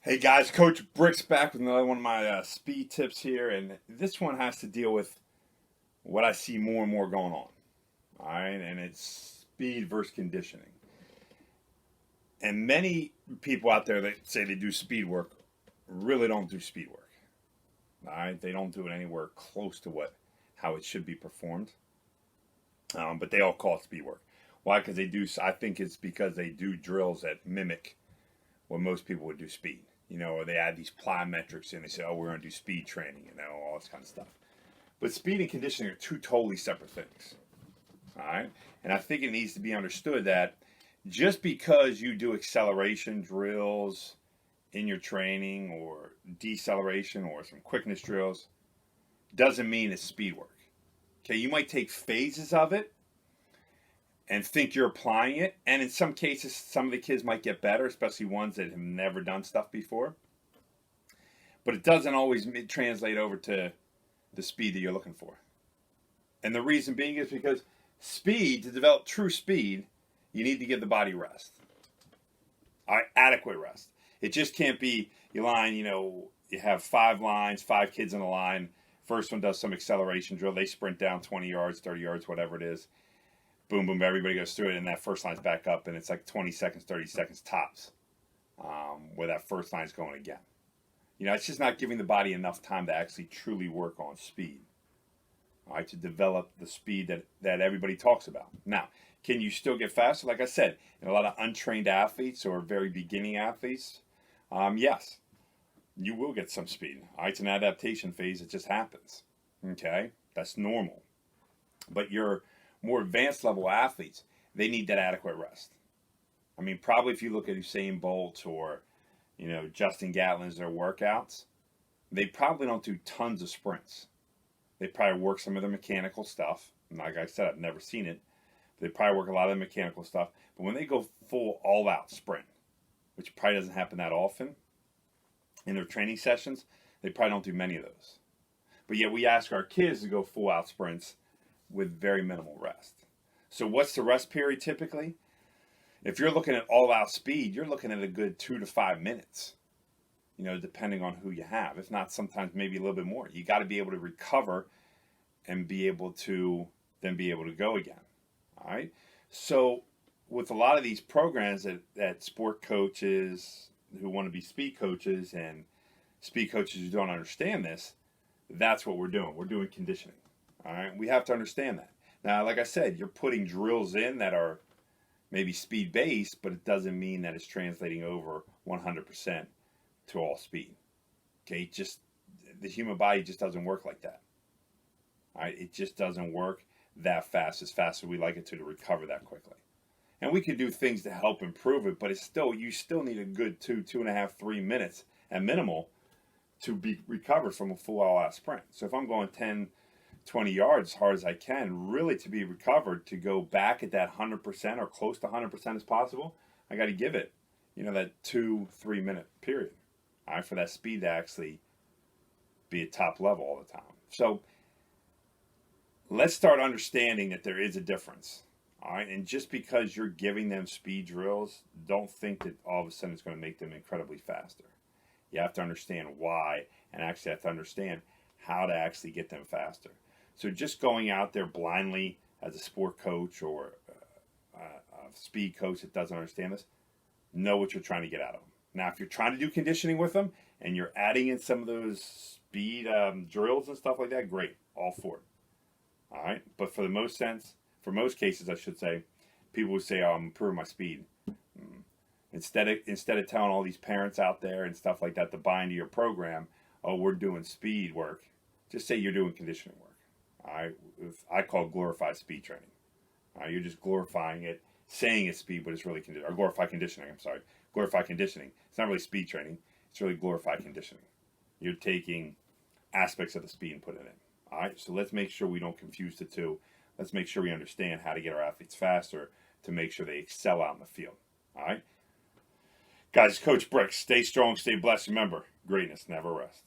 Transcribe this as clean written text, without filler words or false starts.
Hey guys, Coach Brick's back with another one of my speed tips here, and this one has to deal with what I see more and more going on. All right, and it's speed versus conditioning. And many people out there that say they do speed work really don't do speed work. All right, they don't do it anywhere close to what how it should be performed. But they all call it speed work. Why? Because they do. I think it's because they do drills that mimic what most people would do speed. Or they add these plyometrics in. They say, "Oh, we're going to do speed training," all this kind of stuff. But speed and conditioning are two totally separate things. All right, and I think it needs to be understood that just because you do acceleration drills in your training or deceleration or some quickness drills doesn't mean it's speed work. Okay, you might take phases of it and think you're applying it. And in some cases, some of the kids might get better, especially ones that have never done stuff before. But it doesn't always translate over to the speed that you're looking for. And the reason being is because speed, to develop true speed, you need to give the body rest. All right, adequate rest. It just can't be you line, you have 5 lines, 5 kids in a line. First one does some acceleration drill. They sprint down 20 yards, 30 yards, whatever it is. Boom, boom, everybody goes through it, and that first line's back up, and it's like 20 seconds, 30 seconds tops where that first line's going again. It's just not giving the body enough time to actually truly work on speed, all right, to develop the speed that everybody talks about. Now, can you still get faster? Like I said, in a lot of untrained athletes or very beginning athletes, yes, you will get some speed. All right, it's an adaptation phase. It just happens, okay? That's normal. But your more advanced level athletes, they need that adequate rest. I mean, probably if you look at Usain Bolt or, Justin Gatlin's their workouts, they probably don't do tons of sprints. They probably work some of the mechanical stuff. And like I said, I've never seen it. They probably work a lot of the mechanical stuff. But when they go full all-out sprint, which probably doesn't happen that often in their training sessions, they probably don't do many of those. But yet we ask our kids to go full-out sprints with very minimal rest. So what's the rest period typically? If you're looking at all-out speed, you're looking at a good 2 to 5 minutes, depending on who you have. If not, sometimes maybe a little bit more. You got to be able to recover and be able to go again. All right? So with a lot of these programs that sport coaches who want to be speed coaches and speed coaches who don't understand this, that's what we're doing. We're doing conditioning. All right, we have to understand that. Now, like I said, you're putting drills in that are maybe speed based, but it doesn't mean that it's translating over 100% to all speed. Okay, just the human body just doesn't work like that. All right, it just doesn't work that fast as we like it to recover that quickly. And we can do things to help improve it, but you still need a good 2.5, 3 minutes at minimal to be recovered from a full all-out sprint. So if I'm going 10, 20 yards as hard as I can, really to be recovered, to go back at that 100% or close to 100% as possible, I got to give it, that 2-3 minute period, all right, for that speed to actually be at top level all the time. So let's start understanding that there is a difference, all right, and just because you're giving them speed drills, don't think that all of a sudden it's going to make them incredibly faster. You have to understand why, and actually have to understand how to actually get them faster. So just going out there blindly as a sport coach or a speed coach that doesn't understand this, know what you're trying to get out of them. Now, if you're trying to do conditioning with them and you're adding in some of those speed drills and stuff like that, great, all for it. All right, but for most cases, I should say, people would say, "Oh, I'm improving my speed." Instead of telling all these parents out there and stuff like that to buy into your program, "Oh, we're doing speed work," just say you're doing conditioning work. All right, I call it glorified speed training. All right, you're just glorifying it, saying it's speed, but it's really or glorified conditioning. I'm sorry, glorified conditioning. It's not really speed training. It's really glorified conditioning. You're taking aspects of the speed and putting it in. All right, so let's make sure we don't confuse the two. Let's make sure we understand how to get our athletes faster to make sure they excel out in the field. All right, guys, Coach Brick. Stay strong, stay blessed. Remember, greatness never rests.